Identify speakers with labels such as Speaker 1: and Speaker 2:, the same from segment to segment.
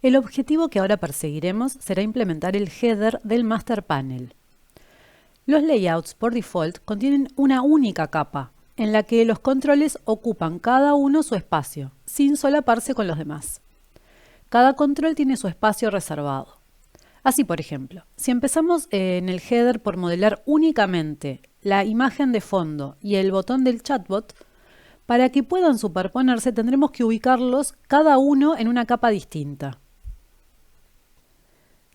Speaker 1: El objetivo que ahora perseguiremos será implementar el header del Master Panel. Los layouts por default contienen una única capa, en la que los controles ocupan cada uno su espacio, sin solaparse con los demás. Cada control tiene su espacio reservado. Así, por ejemplo, si empezamos en el header por modelar únicamente la imagen de fondo y el botón del chatbot, para que puedan superponerse tendremos que ubicarlos cada uno en una capa distinta.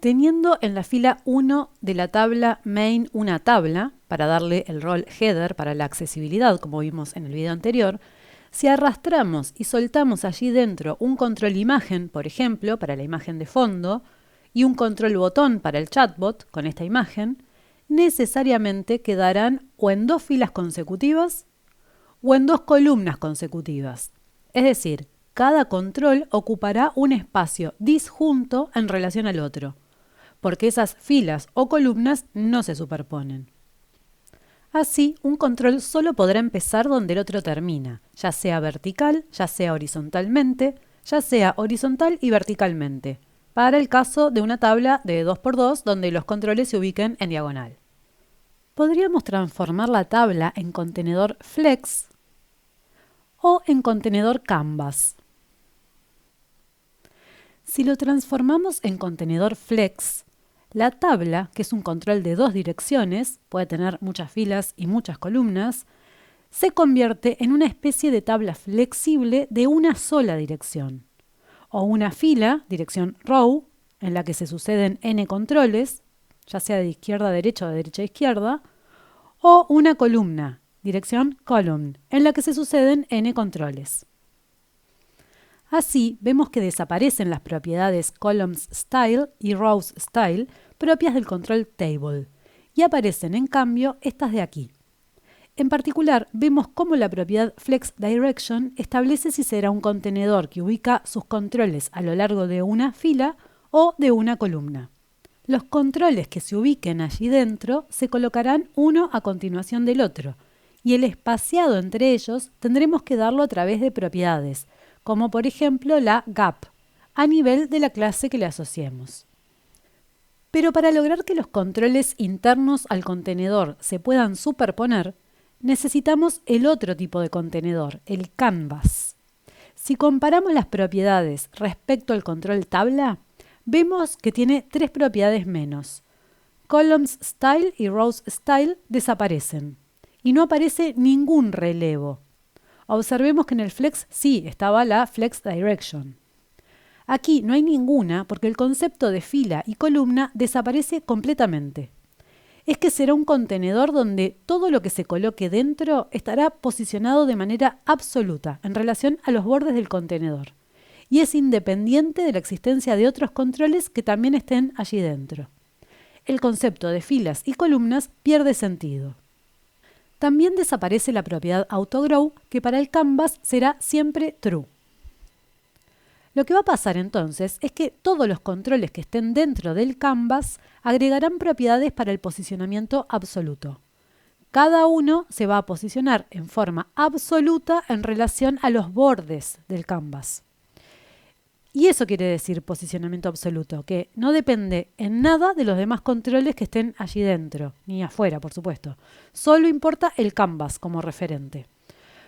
Speaker 1: Teniendo en la fila 1 de la tabla main una tabla, para darle el rol header para la accesibilidad, como vimos en el video anterior, si arrastramos y soltamos allí dentro un control imagen, por ejemplo, para la imagen de fondo, y un control botón para el chatbot con esta imagen, necesariamente quedarán o en dos filas consecutivas o en dos columnas consecutivas. Es decir, cada control ocupará un espacio disjunto en relación al otro, porque esas filas o columnas no se superponen. Así, un control solo podrá empezar donde el otro termina, ya sea vertical, ya sea horizontalmente, ya sea horizontal y verticalmente, para el caso de una tabla de 2×2 donde los controles se ubiquen en diagonal. Podríamos transformar la tabla en contenedor flex o en contenedor canvas. Si lo transformamos en contenedor flex, la tabla, que es un control de dos direcciones, puede tener muchas filas y muchas columnas, se convierte en una especie de tabla flexible de una sola dirección, o una fila, dirección row, en la que se suceden n controles, ya sea de izquierda a derecha o de derecha a izquierda, o una columna, dirección column, en la que se suceden n controles. Así, vemos que desaparecen las propiedades columns style y rows style propias del control table, y aparecen en cambio estas de aquí. En particular, vemos cómo la propiedad flex direction establece si será un contenedor que ubica sus controles a lo largo de una fila o de una columna. Los controles que se ubiquen allí dentro se colocarán uno a continuación del otro, y el espaciado entre ellos tendremos que darlo a través de propiedades, como por ejemplo la gap, a nivel de la clase que le asociemos. Pero para lograr que los controles internos al contenedor se puedan superponer, necesitamos el otro tipo de contenedor, el canvas. Si comparamos las propiedades respecto al control tabla, vemos que tiene tres propiedades menos. Columns style y rows style desaparecen, y no aparece ningún relevo. Observemos que en el flex sí estaba la flex direction. Aquí no hay ninguna porque el concepto de fila y columna desaparece completamente. Es que será un contenedor donde todo lo que se coloque dentro estará posicionado de manera absoluta en relación a los bordes del contenedor, y es independiente de la existencia de otros controles que también estén allí dentro. El concepto de filas y columnas pierde sentido. También desaparece la propiedad autogrow, que para el canvas será siempre true. Lo que va a pasar entonces es que todos los controles que estén dentro del canvas agregarán propiedades para el posicionamiento absoluto. Cada uno se va a posicionar en forma absoluta en relación a los bordes del canvas. Y eso quiere decir posicionamiento absoluto, que no depende en nada de los demás controles que estén allí dentro, ni afuera, por supuesto. Solo importa el canvas como referente.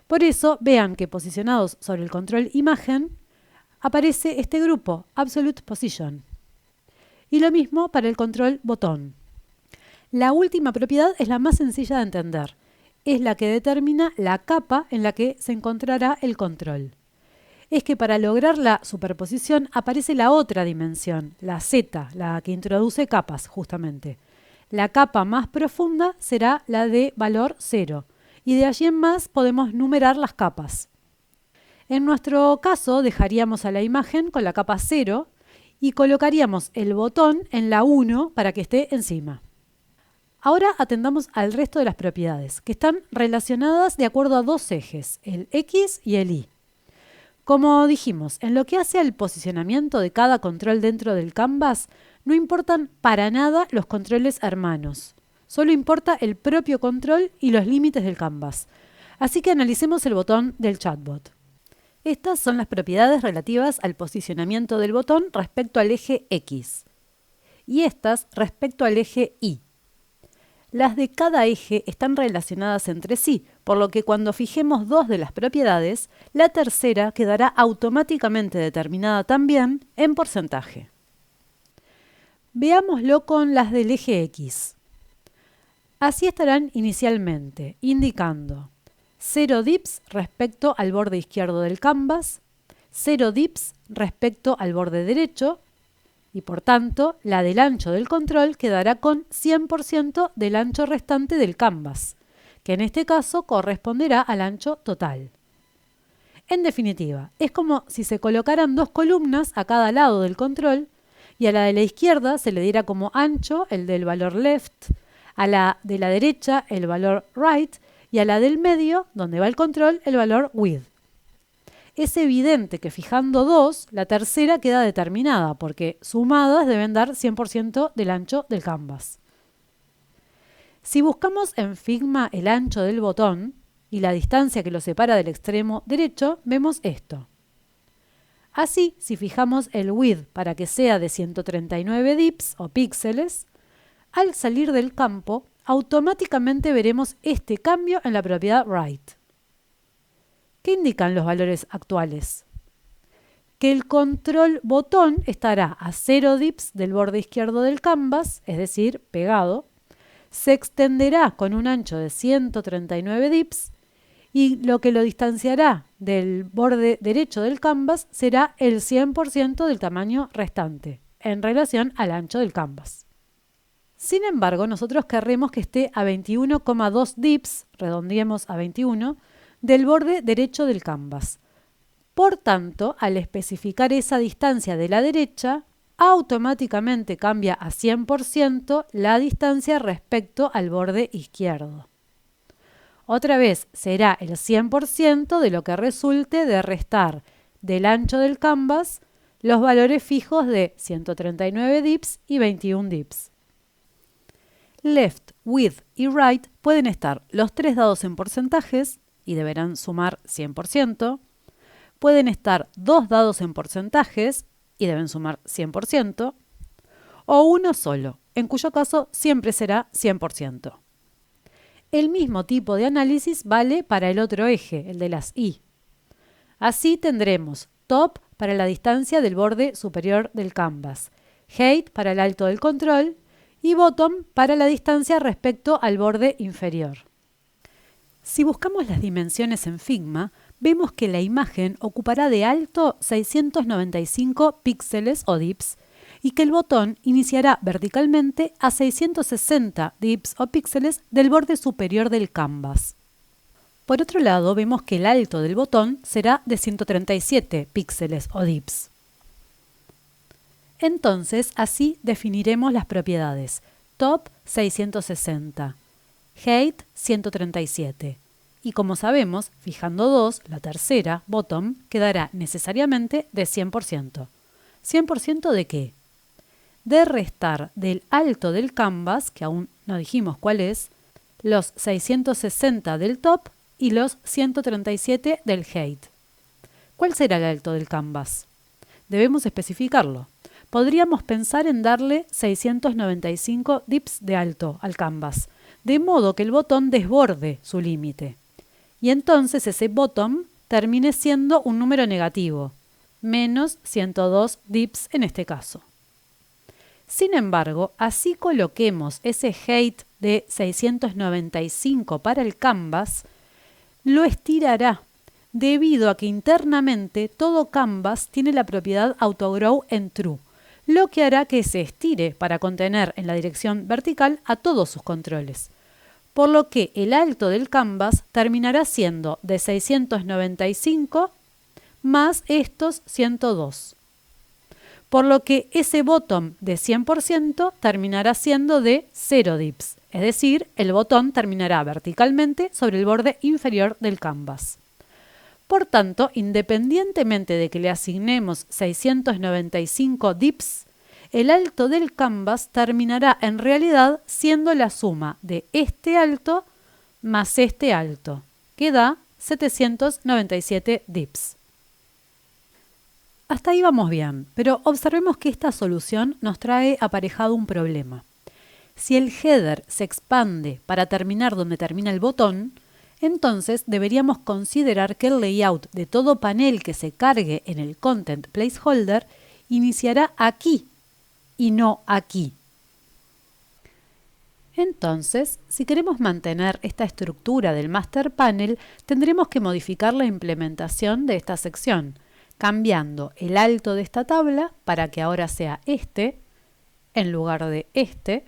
Speaker 1: Por eso, vean que posicionados sobre el control imagen, aparece este grupo, Absolute Position. Y lo mismo para el control botón. La última propiedad es la más sencilla de entender. Es la que determina la capa en la que se encontrará el control. Es que para lograr la superposición aparece la otra dimensión, la Z, la que introduce capas justamente. La capa más profunda será la de valor 0, y de allí en más podemos numerar las capas. En nuestro caso dejaríamos a la imagen con la capa 0 y colocaríamos el botón en la 1 para que esté encima. Ahora atendamos al resto de las propiedades, que están relacionadas de acuerdo a dos ejes, el X y el Y. Como dijimos, en lo que hace al posicionamiento de cada control dentro del canvas, no importan para nada los controles hermanos. Solo importa el propio control y los límites del canvas. Así que analicemos el botón del chatbot. Estas son las propiedades relativas al posicionamiento del botón respecto al eje X y estas respecto al eje Y. Las de cada eje están relacionadas entre sí, por lo que cuando fijemos dos de las propiedades, la tercera quedará automáticamente determinada también en porcentaje. Veámoslo con las del eje X. Así estarán inicialmente, indicando 0 dips respecto al borde izquierdo del canvas, 0 dips respecto al borde derecho, y por tanto, la del ancho del control quedará con 100% del ancho restante del canvas, que en este caso corresponderá al ancho total. En definitiva, es como si se colocaran dos columnas a cada lado del control y a la de la izquierda se le diera como ancho el del valor left, a la de la derecha el valor right y a la del medio, donde va el control, el valor width. Es evidente que fijando dos, la tercera queda determinada, porque sumadas deben dar 100% del ancho del canvas. Si buscamos en Figma el ancho del botón y la distancia que lo separa del extremo derecho, vemos esto. Así, si fijamos el width para que sea de 139 dips o píxeles, al salir del campo, automáticamente veremos este cambio en la propiedad right. ¿Qué indican los valores actuales? Que el control botón estará a 0 dips del borde izquierdo del canvas, es decir, pegado, se extenderá con un ancho de 139 dips y lo que lo distanciará del borde derecho del canvas será el 100% del tamaño restante en relación al ancho del canvas. Sin embargo, nosotros querremos que esté a 21,2 dips, redondeemos a 21, del borde derecho del canvas. Por tanto, al especificar esa distancia de la derecha, automáticamente cambia a 100% la distancia respecto al borde izquierdo. Otra vez será el 100% de lo que resulte de restar del ancho del canvas los valores fijos de 139 dips y 21 dips. Left, width y right pueden estar los tres dados en porcentajes y deberán sumar 100%. Pueden estar dos dados en porcentajes y deben sumar 100%. O uno solo, en cuyo caso siempre será 100%. El mismo tipo de análisis vale para el otro eje, el de las Y. Así tendremos top para la distancia del borde superior del canvas, height para el alto del control y bottom para la distancia respecto al borde inferior. Si buscamos las dimensiones en Figma, vemos que la imagen ocupará de alto 695 píxeles o dips y que el botón iniciará verticalmente a 660 dips o píxeles del borde superior del canvas. Por otro lado, vemos que el alto del botón será de 137 píxeles o dips. Entonces, así definiremos las propiedades. Top 660, height 137. Y como sabemos, fijando 2, la tercera, bottom, quedará necesariamente de 100%. ¿100% de qué? De restar del alto del canvas, que aún no dijimos cuál es, los 660 del top y los 137 del height. ¿Cuál será el alto del canvas? Debemos especificarlo. Podríamos pensar en darle 695 dips de alto al canvas, de modo que el botón desborde su límite. Y entonces ese bottom termine siendo un número negativo, menos 102 dips en este caso. Sin embargo, así coloquemos ese height de 695 para el canvas, lo estirará, debido a que internamente todo canvas tiene la propiedad autogrow en true, lo que hará que se estire para contener en la dirección vertical a todos sus controles. Por lo que el alto del canvas terminará siendo de 695 más estos 102. Por lo que ese bottom de 100% terminará siendo de 0 dips, es decir, el botón terminará verticalmente sobre el borde inferior del canvas. Por tanto, independientemente de que le asignemos 695 dips, el alto del canvas terminará en realidad siendo la suma de este alto más este alto, que da 797 dips. Hasta ahí vamos bien, pero observemos que esta solución nos trae aparejado un problema. Si el header se expande para terminar donde termina el botón, entonces deberíamos considerar que el layout de todo panel que se cargue en el Content Placeholder iniciará aquí y no aquí. Entonces, si queremos mantener esta estructura del Master Panel, tendremos que modificar la implementación de esta sección, cambiando el alto de esta tabla para que ahora sea este, en lugar de este,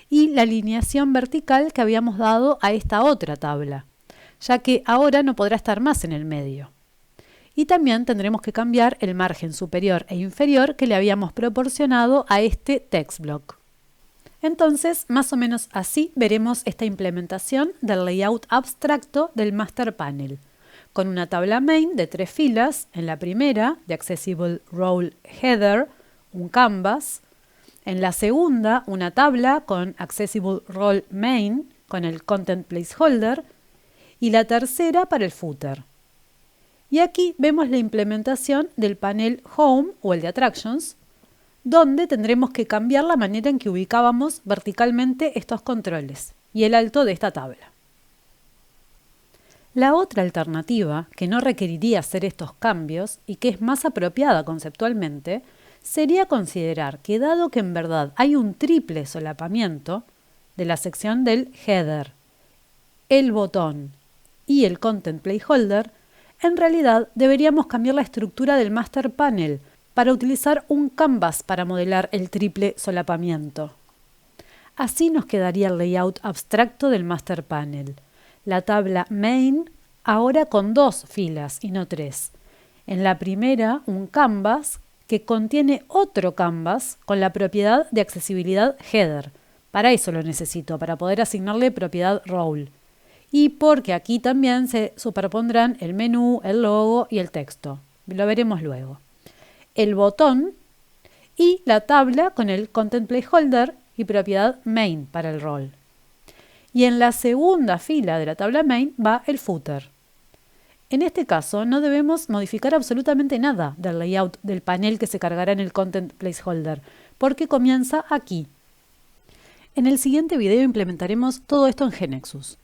Speaker 1: y la alineación vertical que habíamos dado a esta otra tabla, ya que ahora no podrá estar más en el medio. Y también tendremos que cambiar el margen superior e inferior que le habíamos proporcionado a este text block. Entonces, más o menos así veremos esta implementación del layout abstracto del Master Panel, con una tabla main de 3 filas, en la primera, de Accessible Role Header, un canvas, en la segunda, una tabla con Accessible Role Main, con el Content Placeholder, y la tercera para el footer. Y aquí vemos la implementación del panel Home o el de Attractions, donde tendremos que cambiar la manera en que ubicábamos verticalmente estos controles y el alto de esta tabla. La otra alternativa, que no requeriría hacer estos cambios y que es más apropiada conceptualmente, sería considerar que dado que en verdad hay un triple solapamiento de la sección del header, el botón y el content placeholder, en realidad deberíamos cambiar la estructura del master panel para utilizar un canvas para modelar el triple solapamiento. Así nos quedaría el layout abstracto del master panel. La tabla main ahora con 2 filas y no 3. En la primera un canvas que contiene otro canvas con la propiedad de accesibilidad header. Para eso lo necesito, para poder asignarle propiedad role. Y porque aquí también se superpondrán el menú, el logo y el texto. Lo veremos luego. El botón y la tabla con el content placeholder y propiedad main para el role. Y en la segunda fila de la tabla main va el footer. En este caso no debemos modificar absolutamente nada del layout del panel que se cargará en el content placeholder, porque comienza aquí. En el siguiente video implementaremos todo esto en GNexus.